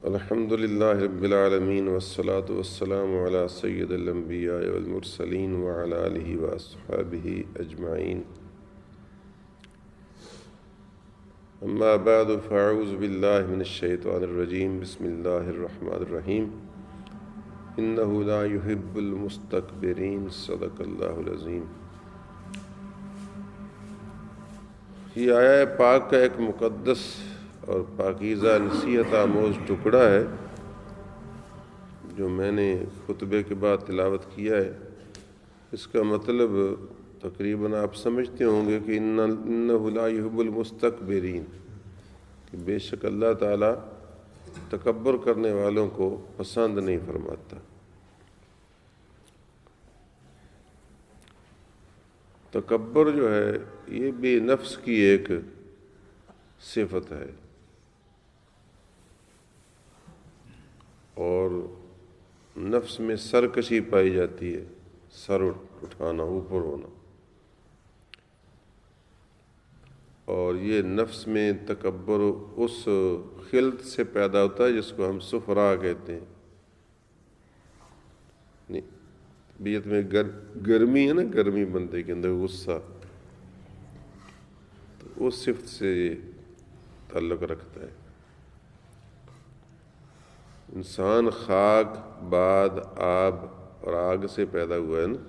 الحمد للہ رب العالمین والصلاة والسلام علی سید الانبیاء والمرسلین وعلی آلہ واصحابہ اجمعین اما بعد فاعوذ باللہ من الشیطان الرجیم بسم اللہ الرحمن الرحیم انہ لا يحب المستکبرین صدق اللہ العظیم۔ یہ آیہ پاک کا ایک مقدس اور پاکیزہ نصیحت آموز ٹکڑا ہے جو میں نے خطبے کے بعد تلاوت کیا ہے۔ اس کا مطلب تقریباً آپ سمجھتے ہوں گے کہ انہ لا یحب المستکبرین، کہ بے شک اللہ تعالیٰ تکبر کرنے والوں کو پسند نہیں فرماتا۔ تکبر جو ہے یہ بھی نفس کی ایک صفت ہے، اور نفس میں سرکشی پائی جاتی ہے، سر اٹھانا، اوپر ہونا، اور یہ نفس میں تکبر اس خلط سے پیدا ہوتا ہے جس کو ہم سفرا کہتے ہیں۔ طبیعت میں گرمی ہے نا، گرمی بندے کے اندر غصہ، تو اس صفت سے یہ تعلق رکھتا ہے۔ انسان خاک، باد، آب اور آگ سے پیدا ہوا ہے نا،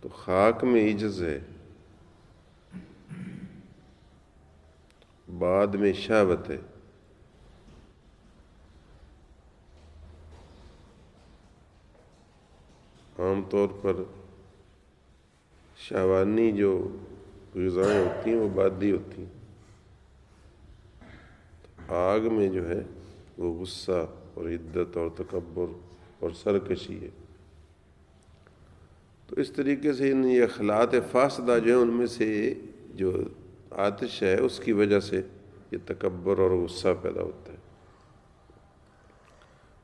تو خاک میں عجز ہے، بعد میں شہوت ہے، عام طور پر شہوانی جو غذائیں ہوتی ہیں وہ بادی ہوتی ہیں، آگ میں جو ہے وہ غصہ اور عدت اور تکبر اور سرکشی ہے۔ تو اس طریقے سے یہ اخلاط فاسدہ جو ہیں ان میں سے جو آتش ہے اس کی وجہ سے یہ تکبر اور غصہ پیدا ہوتا ہے۔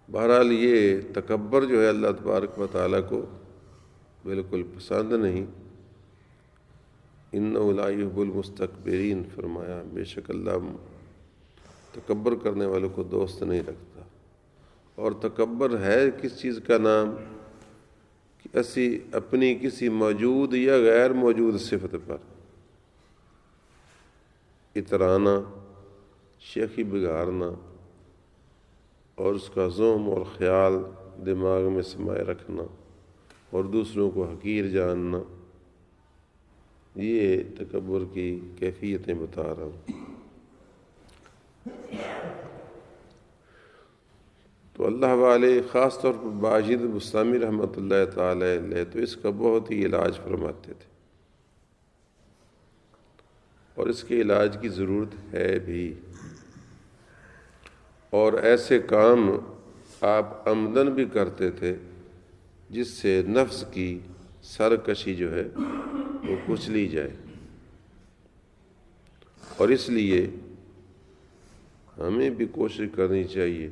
بہرحال یہ تکبر جو ہے اللہ تبارک و تعالیٰ کو بالکل پسند نہیں۔ انہ لا یحب المستکبرین فرمایا، بے شک اللہ تکبر کرنے والوں کو دوست نہیں رکھتا۔ اور تکبر ہے کس چیز کا نام کہ اسی اپنی کسی موجود یا غیر موجود صفت پر اترانا، شیخی بگارنا، اور اس کا ذوم اور خیال دماغ میں سمائے رکھنا، اور دوسروں کو حقیر جاننا، یہ تکبر کی کیفیتیں بتا رہا ہوں۔ تو اللہ والے خاص طور پر باجد بستامی رحمۃ اللہ تعالی علیہ تو اس کا بہت ہی علاج فرماتے تھے، اور اس کے علاج کی ضرورت ہے بھی، اور ایسے کام آپ عمدن بھی کرتے تھے جس سے نفس کی سرکشی جو ہے وہ کچلی جائے۔ اور اس لیے ہمیں بھی کوشش کرنی چاہیے،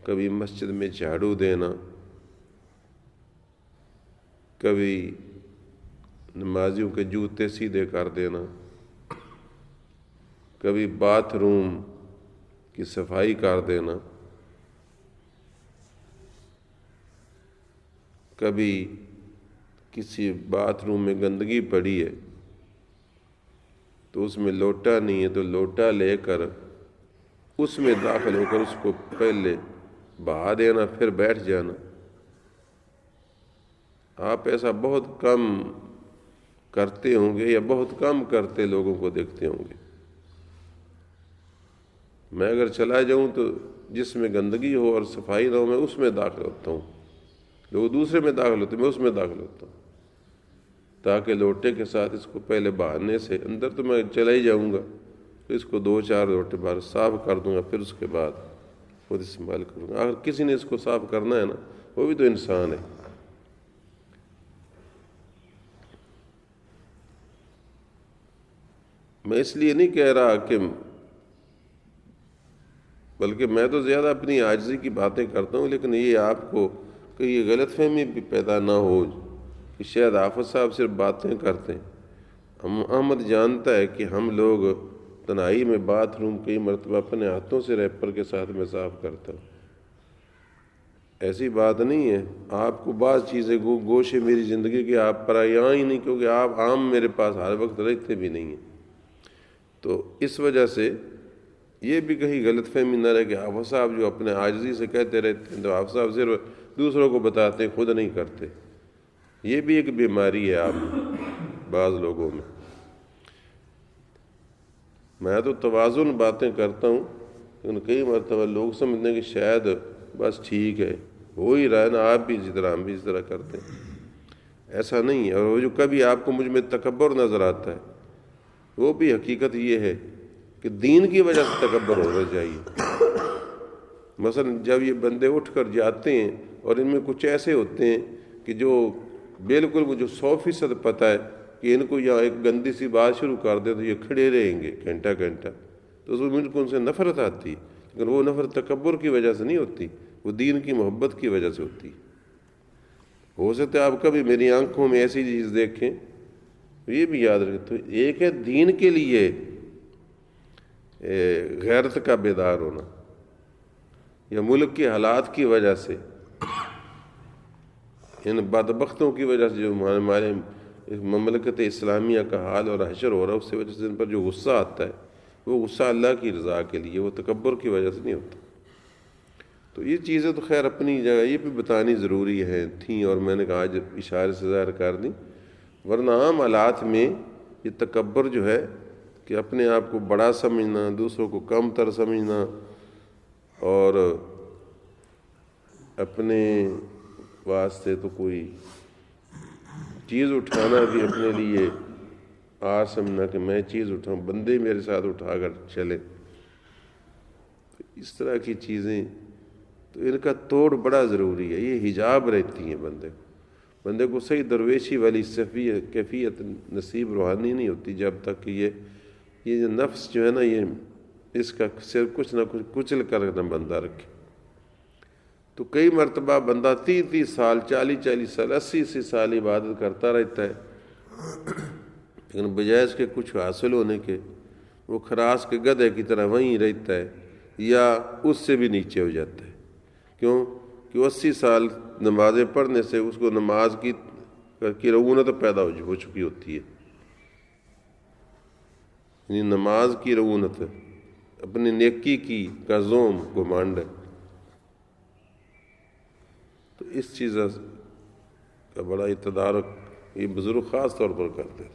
کبھی مسجد میں جھاڑو دینا، کبھی نمازیوں کے جوتے سیدھے کر دینا، کبھی باتھ روم کی صفائی کر دینا، کبھی کسی باتھ روم میں گندگی پڑی ہے تو اس میں لوٹا نہیں ہے تو لوٹا لے کر اس میں داخل ہو کر اس کو پہلے بہا دینا، پھر بیٹھ جانا۔ آپ ایسا بہت کم کرتے ہوں گے یا بہت کم کرتے لوگوں کو دیکھتے ہوں گے۔ میں اگر چلا جاؤں تو جس میں گندگی ہو اور صفائی نہ ہو میں اس میں داخل ہوتا ہوں، لوگ دوسرے میں داخل ہوتے ہیں، میں اس میں داخل ہوتا ہوں، تاکہ لوٹے کے ساتھ اس کو پہلے بہانے سے اندر تو میں چلا ہی جاؤں گا، تو اس کو 2-4 لوٹے بار صاف کر دوں گا، پھر اس کے بعد خود استعمال کروں گا۔ اگر کسی نے اس کو صاف کرنا ہے نا، وہ بھی تو انسان ہے۔ میں اس لیے نہیں کہہ رہا کہ، بلکہ میں تو زیادہ اپنی عاجزی کی باتیں کرتا ہوں، لیکن یہ آپ کو کہ یہ غلط فہمی بھی پیدا نہ ہو کہ شاید آفت صاحب صرف باتیں کرتے ہیں۔ احمد جانتا ہے کہ ہم لوگ تنہائی میں باتھ روم کئی مرتبہ اپنے ہاتھوں سے ریپر کے ساتھ میں صاف کرتا ہوں۔ ایسی بات نہیں ہے، آپ کو بعض چیزیں گوشے میری زندگی کے آپ پر یہاں ہی نہیں، کیونکہ آپ عام میرے پاس ہر وقت رہتے بھی نہیں ہیں، تو اس وجہ سے یہ بھی کہیں غلط فہمی نہ رہے کہ حافظ صاحب جو اپنے عاجزی سے کہتے رہتے ہیں تو حافظ صاحب صرف دوسروں کو بتاتے ہیں، خود نہیں کرتے۔ یہ بھی ایک بیماری ہے آپ بعض لوگوں میں۔ میں تو توازن باتیں کرتا ہوں، لیکن کئی مرتبہ لوگ سمجھتے ہیں کہ شاید بس ٹھیک ہے، ہو ہی رہا ہے نا، آپ بھی اسی طرح ہم بھی اسی طرح کرتے ہیں۔ ایسا نہیں ہے، اور وہ جو کبھی آپ کو مجھ میں تکبر نظر آتا ہے وہ بھی حقیقت یہ ہے کہ دین کی وجہ سے تکبر ہونا چاہیے۔ مثلا جب یہ بندے اٹھ کر جاتے ہیں اور ان میں کچھ ایسے ہوتے ہیں کہ جو بالکل مجھے 100% پتہ ہے کہ ان کو یا ایک گندی سی بات شروع کر دے تو یہ کھڑے رہیں گے گھنٹہ گھنٹہ، تو اس میں مجھ کو ان سے نفرت آتی ہے، لیکن وہ نفرت تکبر کی وجہ سے نہیں ہوتی، وہ دین کی محبت کی وجہ سے ہوتی۔ ہو سکتا ہے آپ کبھی میری آنکھوں میں ایسی چیز دیکھیں، یہ بھی یاد رکھیں، تو ایک ہے دین کے لیے غیرت کا بیدار ہونا، یا ملک کے حالات کی وجہ سے، ان بدبختوں کی وجہ سے جو ہمارے مملکت اسلامیہ کا حال اور حشر ہو رہا ہے، اس کی وجہ سے ان پر جو غصہ آتا ہے وہ غصہ اللہ کی رضا کے لیے، وہ تکبر کی وجہ سے نہیں ہوتا۔ تو یہ چیزیں تو خیر اپنی جگہ یہ بھی بتانی ضروری ہے تھیں، اور میں نے کہا آج اشارے سے ظاہر کر دیں، ورنہ عام حالات میں یہ تکبر جو ہے کہ اپنے آپ کو بڑا سمجھنا، دوسروں کو کم تر سمجھنا، اور اپنے واسطے تو کوئی چیز اٹھانا بھی اپنے لیے آر سمجھنا کہ میں چیز اٹھاؤں، بندے میرے ساتھ اٹھا کر چلے، تو اس طرح کی چیزیں تو ان کا توڑ بڑا ضروری ہے۔ یہ حجاب رہتی ہیں بندے کو صحیح درویشی والی کیفیت نصیب روحانی نہیں ہوتی جب تک کہ یہ جو نفس جو ہے نا، یہ اس کا صرف کچھ نہ کچھ کچل کر نہ بندہ رکھے۔ تو کئی مرتبہ بندہ 30 سال 40 سال 80 سال عبادت کرتا رہتا ہے، لیکن بجائے اس کے کچھ حاصل ہونے کے وہ خراس کے گدھے کی طرح وہیں رہتا ہے، یا اس سے بھی نیچے ہو جاتا ہے۔ کیوں کہ 80 سال نمازیں پڑھنے سے اس کو نماز کی رعونت پیدا ہو چکی ہوتی ہے، یعنی نماز کی رعونت، اپنی نیکی کی کا زوم گھمنڈ ہے۔ تو اس چیز کا بڑا تدارک یہ بزرگ خاص طور پر کرتے ہیں۔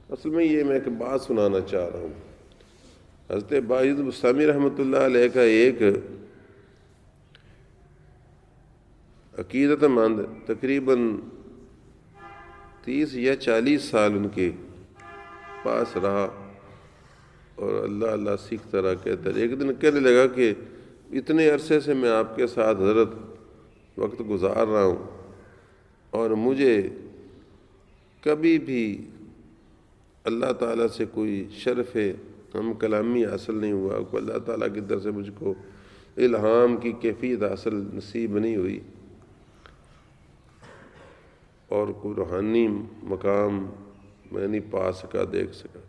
اصل میں یہ میں ایک بات سنانا چاہ رہا ہوں۔ حضرت باعث بستامی رحمۃ اللہ علیہ کا ایک عقیدت مند تقریباً 30 یا 40 سال ان کے پاس رہا، اور اللہ اللہ سیکھتا رہا، کہتا رہا۔ ایک دن کہنے لگا کہ اتنے عرصے سے میں آپ کے ساتھ حضرت وقت گزار رہا ہوں، اور مجھے کبھی بھی اللہ تعالیٰ سے کوئی شرف ہم کلامی حاصل نہیں ہوا، کوئی اللہ تعالیٰ کی طرف سے مجھ کو الہام کی کیفیت حاصل نصیب نہیں ہوئی، اور کوئی روحانی مقام میں نہیں پا سکا، دیکھ سکا۔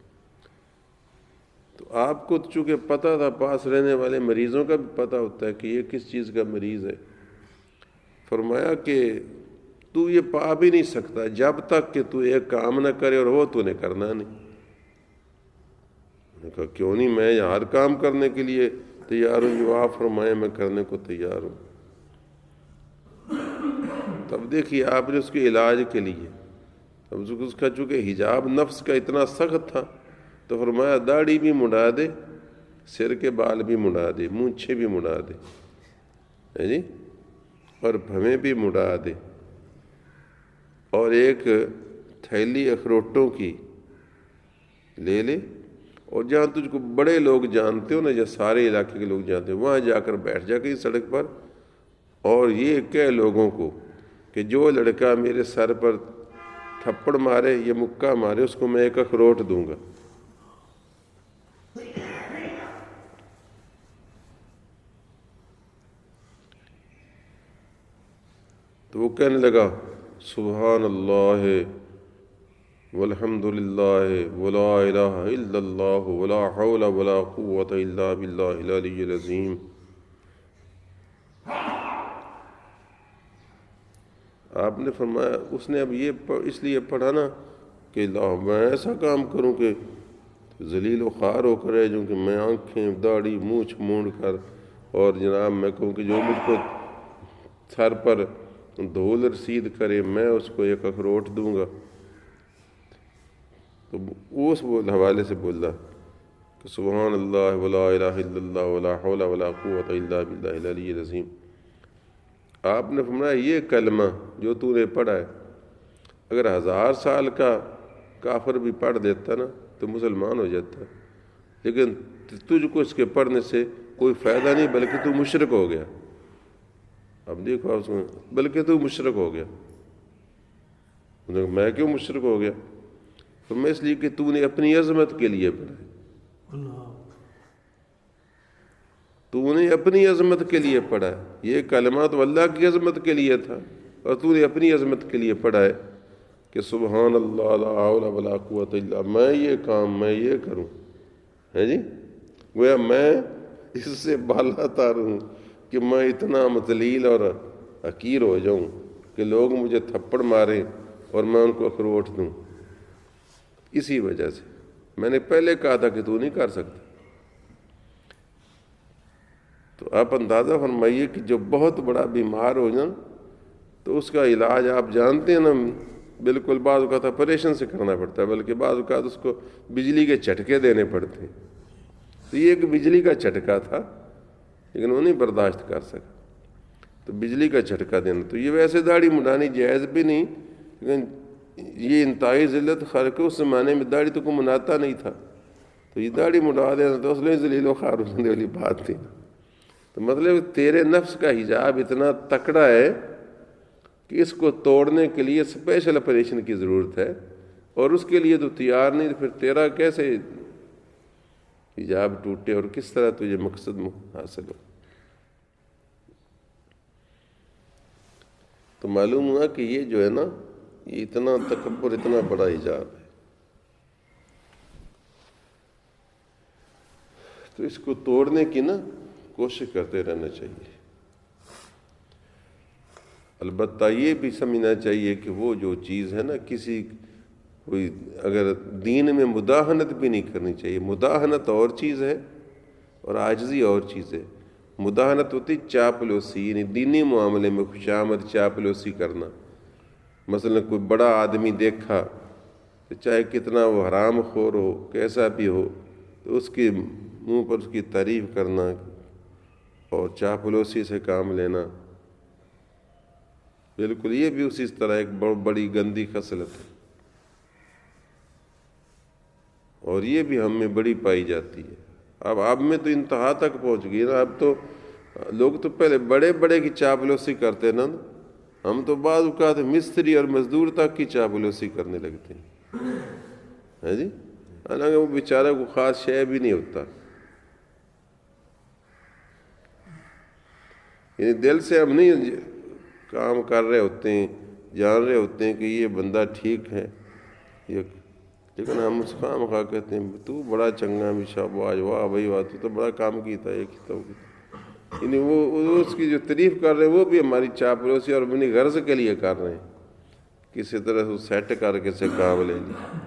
تو آپ کو چونکہ پتہ تھا، پاس رہنے والے مریضوں کا بھی پتہ ہوتا ہے کہ یہ کس چیز کا مریض ہے، فرمایا کہ تو یہ پا بھی نہیں سکتا جب تک کہ تو ایک کام نہ کرے، اور وہ تو نے کرنا نہیں۔ میں نے کہا کیوں نہیں، میں ہر کام کرنے کے لیے تیار ہوں، جو آپ فرمائیں میں کرنے کو تیار ہوں۔ تب دیکھیے آپ نے اس کے علاج کے لیے، اب اس کا چونکہ حجاب نفس کا اتنا سخت تھا تو فرمایا داڑھی بھی مڑا دے، سر کے بال بھی مڑا دے، مونچھیں بھی مڑا دے، ہے جی، اور بھویں بھی مڑا دے، اور ایک تھیلی اخروٹوں کی لے لے، اور جہاں تجھ کو بڑے لوگ جانتے ہو نا، جہاں سارے علاقے کے لوگ جانتے ہو، وہاں جا کر بیٹھ جا کہیں سڑک پر، اور یہ کہہ لوگوں کو کہ جو لڑکا میرے سر پر تھپڑ مارے یا مکہ مارے اس کو میں ایک اخروٹ دوں گا۔ تو وہ کہنے لگا سبحان اللہ والحمد للہ ولا الہ الا اللہ ولا حول ولا قوۃ الا باللہ العلی العظیم۔ آپ نے فرمایا، اس نے اب یہ اس لیے پڑھا نا کہ میں ایسا کام کروں کہ ذلیل و خوار ہو کر رہ جاؤں، کہ میں آنکھیں داڑھی مونچھ مونڈ کر اور جناب میں کہوں کہ جو مجھ کو سر پر دھول رسید کرے میں اس کو ایک اخروٹ دوں گا۔ تو وہ اس حوالے سے بولا کہ سبحان اللہ ولا الہ الا اللہ ولا حول ولا قوۃ الا باللہ العلی العظیم۔ آپ نے فرمایا یہ کلمہ جو تو نے پڑھا ہے اگر 1000 سال کا کافر بھی پڑھ دیتا نا تو مسلمان ہو جاتا ہے، لیکن تجھ کو اس کے پڑھنے سے کوئی فائدہ نہیں بلکہ تو مشرک ہو گیا۔ اب دیکھو آپ سمجھ، بلکہ تو مشرک ہو گیا۔ میں کیوں مشرک ہو گیا؟ تو میں اس لیے کہ تو نے اپنی عظمت کے لیے پڑھا ہے، تو نے اپنی عظمت کے لیے پڑھا ہے۔ یہ کلمہ تو اللہ کی عظمت کے لیے تھا اور تو نے اپنی عظمت کے لیے پڑھا ہے کہ سبحان اللہ لا حول ولا قوۃ الا، میں یہ کام میں یہ کروں ہے جی، گویا میں اس سے بالا تر ہوں کہ میں اتنا مذلیل اور حقیر ہو جاؤں کہ لوگ مجھے تھپڑ ماریں اور میں ان کو اخروٹ دوں۔ اسی وجہ سے میں نے پہلے کہا تھا کہ تو نہیں کر سکتا۔ تو آپ اندازہ فرمائیے کہ جو بہت بڑا بیمار ہو جائے تو اس کا علاج آپ جانتے ہیں نا، بالکل بعض اوقات آپریشن سے کرنا پڑتا ہے، بلکہ بعض اوقات اس کو بجلی کے جھٹکے دینے پڑتے ہیں۔ تو یہ ایک بجلی کا جھٹکا تھا لیکن وہ نہیں برداشت کر سکا، تو بجلی کا جھٹکا دینا۔ تو یہ ویسے داڑھی مڈانی جائز بھی نہیں، لیکن یہ انتہائی ذلت خلق، اس زمانے میں داڑھی تو کوئی مناتا نہیں تھا، تو یہ داڑھی مڈا دینا تو اس لیے ذلیل و خوار ہونے والی بات تھی۔ تو مطلب تیرے نفس کا حجاب اتنا تکڑا ہے کہ اس کو توڑنے کے لیے اسپیشل آپریشن کی ضرورت ہے، اور اس کے لیے تو تیار نہیں، پھر تیرا کیسے حجاب ٹوٹے اور کس طرح تجھے مقصد حاصل ہو؟ تو معلوم ہوا کہ یہ جو ہے نا، یہ اتنا تکبر، اتنا بڑا حجاب ہے۔ تو اس کو توڑنے کی نا کوشش کرتے رہنا چاہیے۔ البتہ یہ بھی سمجھنا چاہیے کہ وہ جو چیز ہے نا، کسی کوئی اگر دین میں مداہنت بھی نہیں کرنی چاہیے۔ مداہنت اور چیز ہے اور عاجزی اور چیز ہے۔ مداہنت ہوتی چاپلوسی، یعنی دینی معاملے میں خوشامد چاپلوسی کرنا۔ مثلا کوئی بڑا آدمی دیکھا تو چاہے کتنا وہ حرام خور ہو، کیسا بھی ہو، تو اس کے منہ پر اس کی تعریف کرنا اور چاپلوسی سے کام لینا، بالکل یہ بھی اسی طرح ایک بہت بڑی گندی خصلت ہے، اور یہ بھی ہم میں بڑی پائی جاتی ہے۔ اب میں تو انتہا تک پہنچ گئی نا، اب تو لوگ تو پہلے بڑے بڑے کی چاپلوسی کرتے نا، ہم تو بعض اوقات مستری اور مزدور تک کی چاپلوسی کرنے لگتے ہیں جی، حالانکہ وہ بیچارہ کو خاص شے بھی نہیں ہوتا، یعنی دل سے ہم نہیں کام کر رہے ہوتے ہیں، جان رہے ہوتے ہیں کہ یہ بندہ ٹھیک ہے، لیکن ہم اس خواہ مخواہ کہتے ہیں تو بڑا چنگا بھی شاباش، واہ بھائی واہ، تو بڑا کام کیتا ہے، یعنی وہ اس کی جو تعریف کر رہے ہیں وہ بھی ہماری چاپلوسی اور اپنی غرض کے لیے کر رہے ہیں، کسی طرح سے سیٹ کر کے سے کام لے لیا۔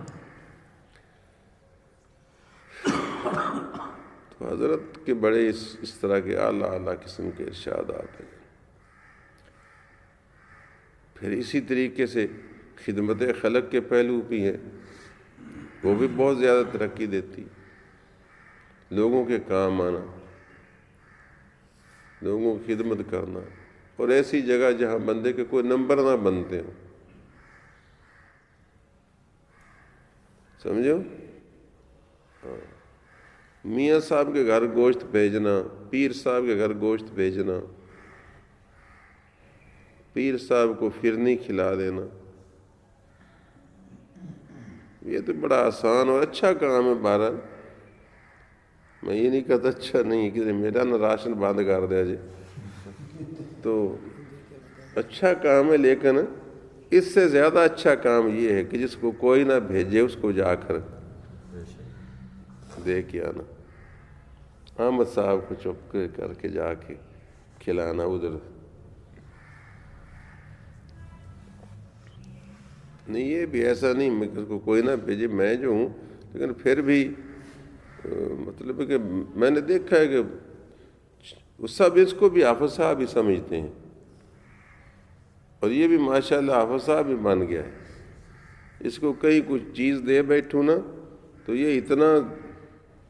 تو حضرت کے بڑے اس طرح کے اعلیٰ اعلیٰ قسم کے ارشادات ہیں۔ پھر اسی طریقے سے خدمت خلق کے پہلو بھی ہیں، وہ بھی بہت زیادہ ترقی دیتی، لوگوں کے کام آنا، لوگوں کی خدمت کرنا، اور ایسی جگہ جہاں بندے کے کوئی نمبر نہ بنتے ہوں، سمجھو؟ میاں صاحب کے گھر گوشت بھیجنا، پیر صاحب کے گھر گوشت بھیجنا، پیر صاحب کو فرنی کھلا دینا، یہ تو بڑا آسان اور اچھا کام ہے۔ بہرحال میں یہ نہیں کہتا اچھا نہیں کہ میرا نہ راشن بند کر دیا جی، تو اچھا کام ہے، لیکن اس سے زیادہ اچھا کام یہ ہے کہ جس کو کوئی نہ بھیجے اس کو جا کر دے کے آنا. احمد صاحب کو چپ کر کے جا کے کھلانا ادھر. نہیں یہ بھی ایسا نہیں میں اس کو کوئی نہ بھیجے، میں جو ہوں، لیکن پھر بھی مطلب ہے کہ میں نے دیکھا ہے کہ سب اس کو بھی حافظ صاحب ہی سمجھتے ہیں، اور یہ بھی ماشاءاللہ حافظ صاحب بھی بن گیا ہے. اس کو کہیں کچھ چیز دے بیٹھوں نا تو یہ اتنا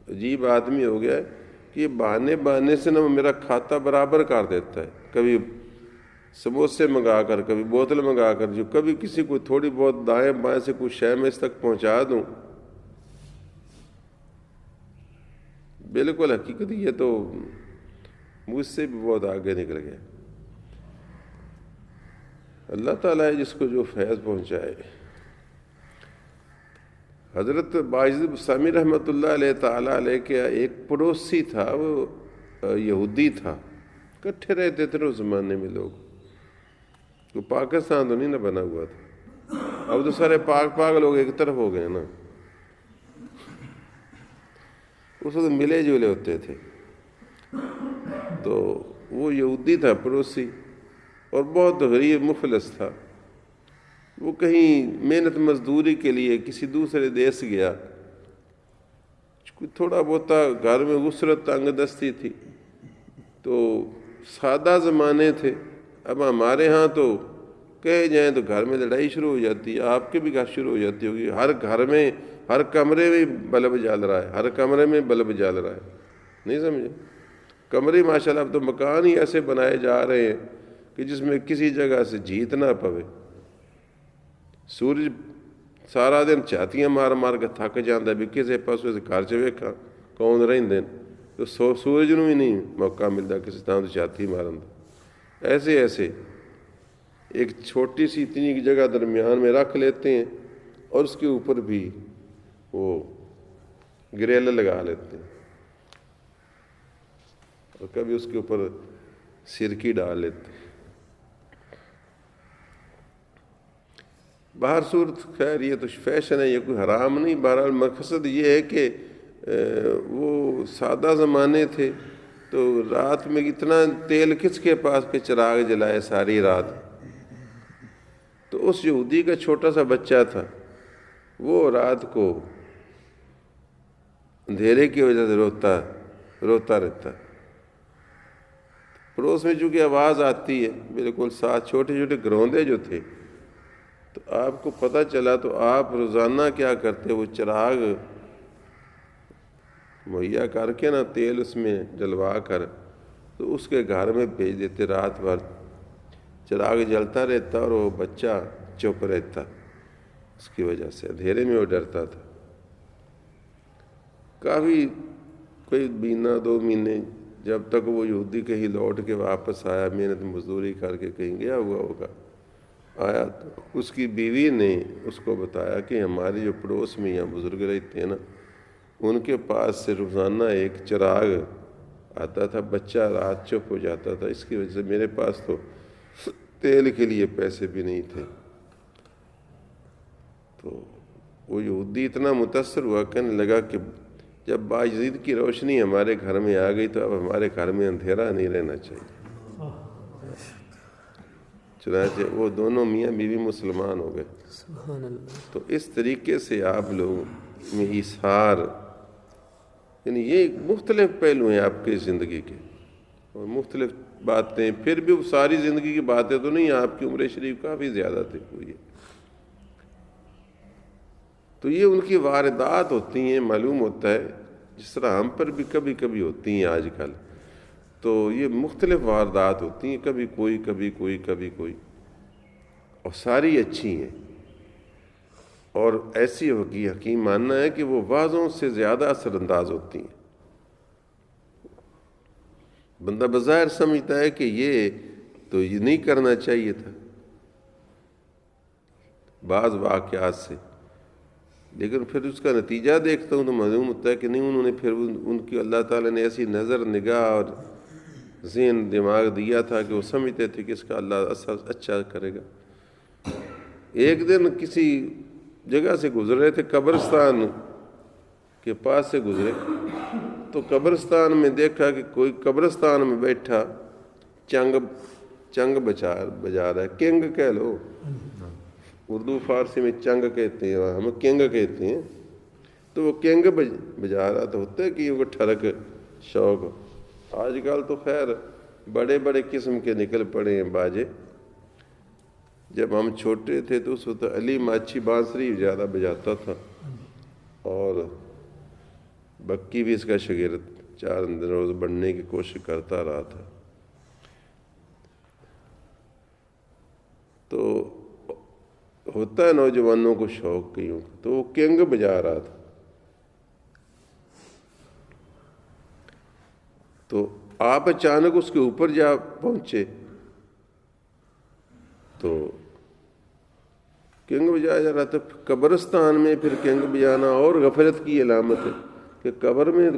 عجیب آدمی ہو گیا ہے کہ یہ بہانے سے نا میرا کھاتا برابر کر دیتا ہے. کبھی سموسے منگا کر، کبھی بوتل منگا کر، جو کبھی کسی کو تھوڑی بہت دائیں بائیں سے کچھ شے میں اس تک پہنچا دوں، بالکل حقیقت یہ تو مجھ سے بھی بہت آگے نکل گیا. اللہ تعالیٰ ہے جس کو جو فیض پہنچائے. حضرت باعث بستامی رحمۃ اللہ علیہ تعالیٰ علیہ کے ایک پڑوسی تھا، وہ یہودی تھا. اکٹھے رہتے تھے اس زمانے میں لوگ. تو پاکستان تو نہیں نہ بنا ہوا تھا، اب تو سارے پاک لوگ ایک طرف ہو گئے نا. اس وقت ملے جلے ہوتے تھے. تو وہ یہودی تھا پڑوسی، اور بہت غریب مفلس تھا. وہ کہیں محنت مزدوری کے لیے کسی دوسرے دیش گیا. تھوڑا بہت گھر میں غسرت تنگ دستی تھی. تو سادہ زمانے تھے. اب ہمارے ہاں تو کہے جائیں تو گھر میں لڑائی شروع ہو جاتی ہے. آپ کے بھی گھر شروع ہو جاتی ہوگی. ہر گھر میں، ہر کمرے میں بلب جل رہا ہے، ہر کمرے میں بلب جل رہا ہے. نہیں سمجھے؟ کمرے ماشاءاللہ اب تو مکان ہی ایسے بنائے جا رہے ہیں کہ جس میں کسی جگہ سے جیت نہ پوے. سورج سارا دن چھاتیاں مار مار کے تھک جاتا ہے بھی کسی پاس گھر چ ویکھا کون رہندے تو سورج نو ہی نہیں موقع ملتا کسی طرح چھاتی مارن دا. ایسے ایک چھوٹی سی اتنی جگہ درمیان میں رکھ لیتے ہیں اور اس کے اوپر بھی وہ گریل لگا لیتے ہیں، اور کبھی اس کے اوپر سرکی ڈال لیتے ہیں. باہر صورت خیر یہ تو فیشن ہے، یہ کوئی حرام نہیں. بہرحال مقصد یہ ہے کہ وہ سادہ زمانے تھے تو رات میں اتنا تیل کس کے پاس کے چراغ جلائے ساری رات. تو اس یہودی کا چھوٹا سا بچہ تھا، وہ رات کو اندھیرے کی وجہ سے روتا رہتا. پڑوس میں چونکہ آواز آتی ہے بالکل ساتھ، چھوٹے چھوٹے گروندے جو تھے، تو آپ کو پتہ چلا تو آپ روزانہ کیا کرتے، وہ چراغ مہیا کر کے نا تیل اس میں جلوا کر تو اس کے گھر میں بھیج دیتے. رات بھر چراغ جلتا رہتا اور وہ بچہ چپ رہتا. اس کی وجہ سے اندھیرے میں وہ ڈرتا تھا. کافی کوئی مہینہ 2 مہینے جب تک وہ یہودی کہیں لوٹ کے واپس آیا، محنت مزدوری کر کے کہیں گیا ہوا ہوگا، آیا تو اس کی بیوی نے اس کو بتایا کہ ہمارے جو پڑوس میں یہاں بزرگ رہتے ہیں نا، ان کے پاس سے روزانہ ایک چراغ آتا تھا، بچہ رات چپ ہو جاتا تھا. اس کی وجہ سے میرے پاس تو تیل کے لیے پیسے بھی نہیں تھے. تو وہ یہودی اتنا متاثر ہوا، کہنے لگا کہ جب باجدید کی روشنی ہمارے گھر میں آ گئی تو اب ہمارے گھر میں اندھیرا نہیں رہنا چاہیے. چنانچہ وہ دونوں میاں بیوی مسلمان ہو گئے. سبحان اللہ. تو اس طریقے سے آپ لوگوں میں ایثار، یعنی یہ مختلف پہلو ہیں آپ کی زندگی کے اور مختلف باتیں. پھر بھی ساری زندگی کی باتیں تو نہیں، آپ کی عمر شریف کافی زیادہ تھی ہوئی ہے. تو یہ ان کی واردات ہوتی ہیں. معلوم ہوتا ہے جس طرح ہم پر بھی کبھی کبھی ہوتی ہیں آج کل، تو یہ مختلف واردات ہوتی ہیں، کبھی کوئی کبھی کوئی کبھی کوئی، اور ساری اچھی ہیں. اور ایسی ہوگی حکیم ماننا ہے کہ وہ واضحوں سے زیادہ اثر انداز ہوتی ہیں. بندہ بظاہر سمجھتا ہے کہ یہ تو یہ نہیں کرنا چاہیے تھا بعض واقعات سے، لیکن پھر اس کا نتیجہ دیکھتا ہوں تو معلوم ہوتا ہے کہ نہیں، انہوں نے پھر ان کی اللہ تعالیٰ نے ایسی نظر نگاہ اور ذہن دماغ دیا تھا کہ وہ سمجھتے تھے کہ اس کا اللہ اچھا کرے گا. ایک دن کسی جگہ سے گزر رہے تھے، قبرستان کے پاس سے گزرے تو قبرستان میں دیکھا کہ کوئی قبرستان میں بیٹھا چنگ بجا رہا ہے، کنگ کہہ لو، اردو فارسی میں چنگ کہتے ہیں، ہم کنگ کہتے ہیں، تو وہ کنگ بجا رہا، تو ہوتا ہے کہ وہ ٹھڑک شوق۔ آج کل تو خیر بڑے بڑے قسم کے نکل پڑے ہیں باجے، جب ہم چھوٹے تھے تو اس وقت علی ماچھی بانسری زیادہ بجاتا تھا، اور بکی بھی اس کا شاگرد 4 روز بننے کی کوشش کرتا رہا تھا۔ تو ہوتا ہے نوجوانوں کو شوق کیوں، تو وہ کنگ بجا رہا تھا، تو آپ اچانک اس کے اوپر جا پہنچے تو کنگ بجایا جا رہا تھا۔ قبرستان میں پھر کنگ بجانا اور غفلت کی علامت ہے کہ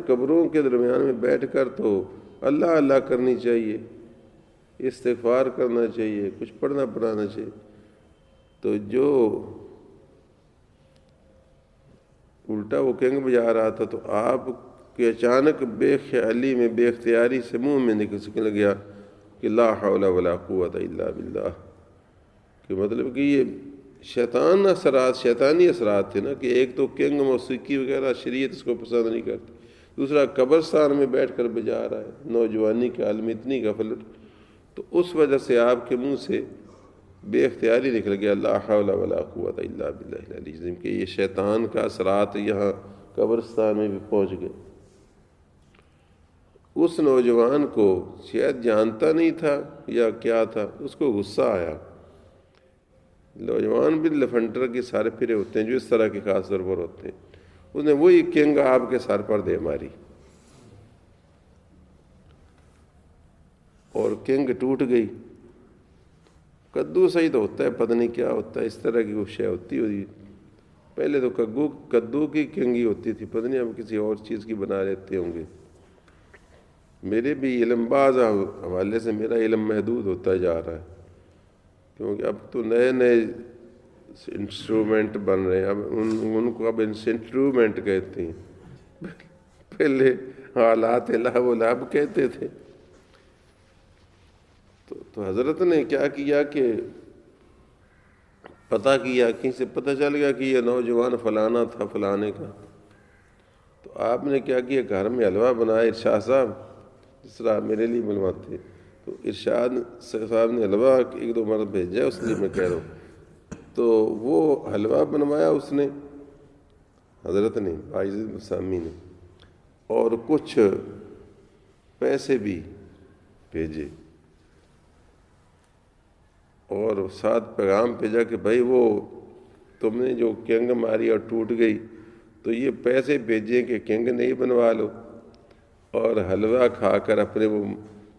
قبروں کے درمیان میں بیٹھ کر تو اللہ اللہ کرنی چاہیے، استغفار کرنا چاہیے، کچھ پڑھنا چاہیے۔ تو جو الٹا وہ کنگ بجا رہا تھا، تو آپ کے اچانک بے خیالی میں، بے اختیاری سے منہ میں نکل گیا کہ لا حول ولا قوت الا باللہ، کہ مطلب کہ یہ شیطانی اثرات تھے نا، کہ ایک تو کنگ موسیقی وغیرہ شریعت اس کو پسند نہیں کرتی، دوسرا قبرستان میں بیٹھ کر بجا رہا ہے، نوجوانی کے عالم اتنی غفلت، تو اس وجہ سے آپ کے منہ سے بے اختیاری نکل گیا لا حول ولا قوت الا باللہ العلی العظیم، کہ یہ شیطان کا اثرات یہاں قبرستان میں بھی پہنچ گئے۔ اس نوجوان کو شاید جانتا نہیں تھا یا کیا تھا، اس کو غصہ آیا۔ نوجوان بھی لفنٹر کے سارے پھرے ہوتے ہیں جو اس طرح کے خاص طور پر ہوتے ہیں، اس نے وہی کنگ آپ کے سر پر دے ماری، اور کنگ ٹوٹ گئی۔ کدو صحیح تو ہوتا ہے، پتہ نہیں کیا ہوتا ہے، اس طرح کی کوئی شے ہوتی ہوئی، پہلے تو کدو کی کنگی ہوتی تھی، پتہ نہیں اب کسی اور چیز کی بنا لیتے ہوں گے۔ میرے بھی علم بعض حوالے سے میرا علم محدود ہوتا جا رہا ہے، کیونکہ اب تو نئے نئے انسٹرومنٹ بن رہے ہیں، اب ان کو اب انسٹرومنٹ کہتے ہیں، پہلے حالات لاب کہتے تھے۔ تو حضرت نے کیا کیا کہ پتہ کیا، کہیں سے پتہ چل گیا کہ یہ نوجوان فلانا تھا فلانے کا، تو آپ نے کیا کیا، گھر میں حلوہ بنایا، ارشاد صاحب جس طرح میرے لیے بنواتے، تو ارشاد صاحب نے حلوہ 1-2 مرتبہ بھیجا، اس لیے میں کہہ رہا ہوں، تو وہ حلوہ بنوایا اس نے، حضرت نے باعث مسامی نے، اور کچھ پیسے بھی بھیجے، اور ساتھ پیغام بھیجا کہ بھائی وہ تم نے جو کنگ ماری اور ٹوٹ گئی، تو یہ پیسے بھیجیں کہ کنگ نہیں بنوا لو، اور حلوہ کھا کر اپنے وہ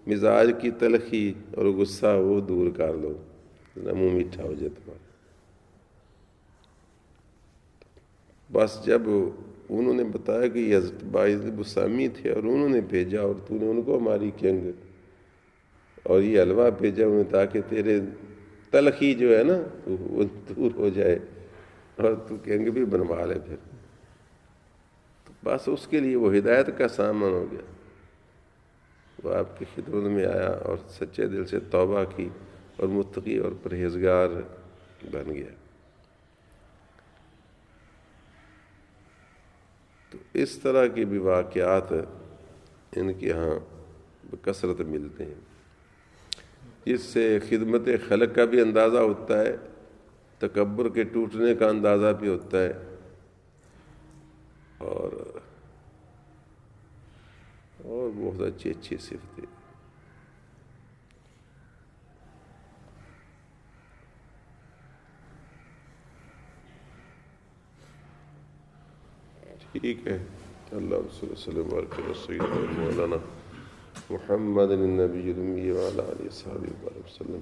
مزاج کی تلخی اور غصہ وہ دور کر لو، منہ میٹھا ہو جائے تمہارا۔ بس جب انہوں نے بتایا کہ یہ حضرت باعث بسامی تھے اور انہوں نے بھیجا، اور تو نے ان کو ہماری کنگ اور یہ حلوہ بھیجا انہیں تاکہ تیرے تلخی جو ہے نا وہ دور ہو جائے اور تو کنگ بھی بنوا لے، پھر تو بس اس کے لیے وہ ہدایت کا سامان ہو گیا، وہ آپ کی خدمت میں آیا اور سچے دل سے توبہ کی اور متقی اور پرہیزگار بن گیا۔ تو اس طرح کے بھی واقعات ان کے ہاں بکثرت ملتے ہیں، جس سے خدمت خلق کا بھی اندازہ ہوتا ہے، تکبر کے ٹوٹنے کا اندازہ بھی ہوتا ہے، اور بہت اچھی صفتیں۔ ٹھیک ہے، اللہ صلی اللہ علیہ وسلم و سیدنا مولانا محمد النبی الأمی وعلی آلہ وصحبہ وسلم۔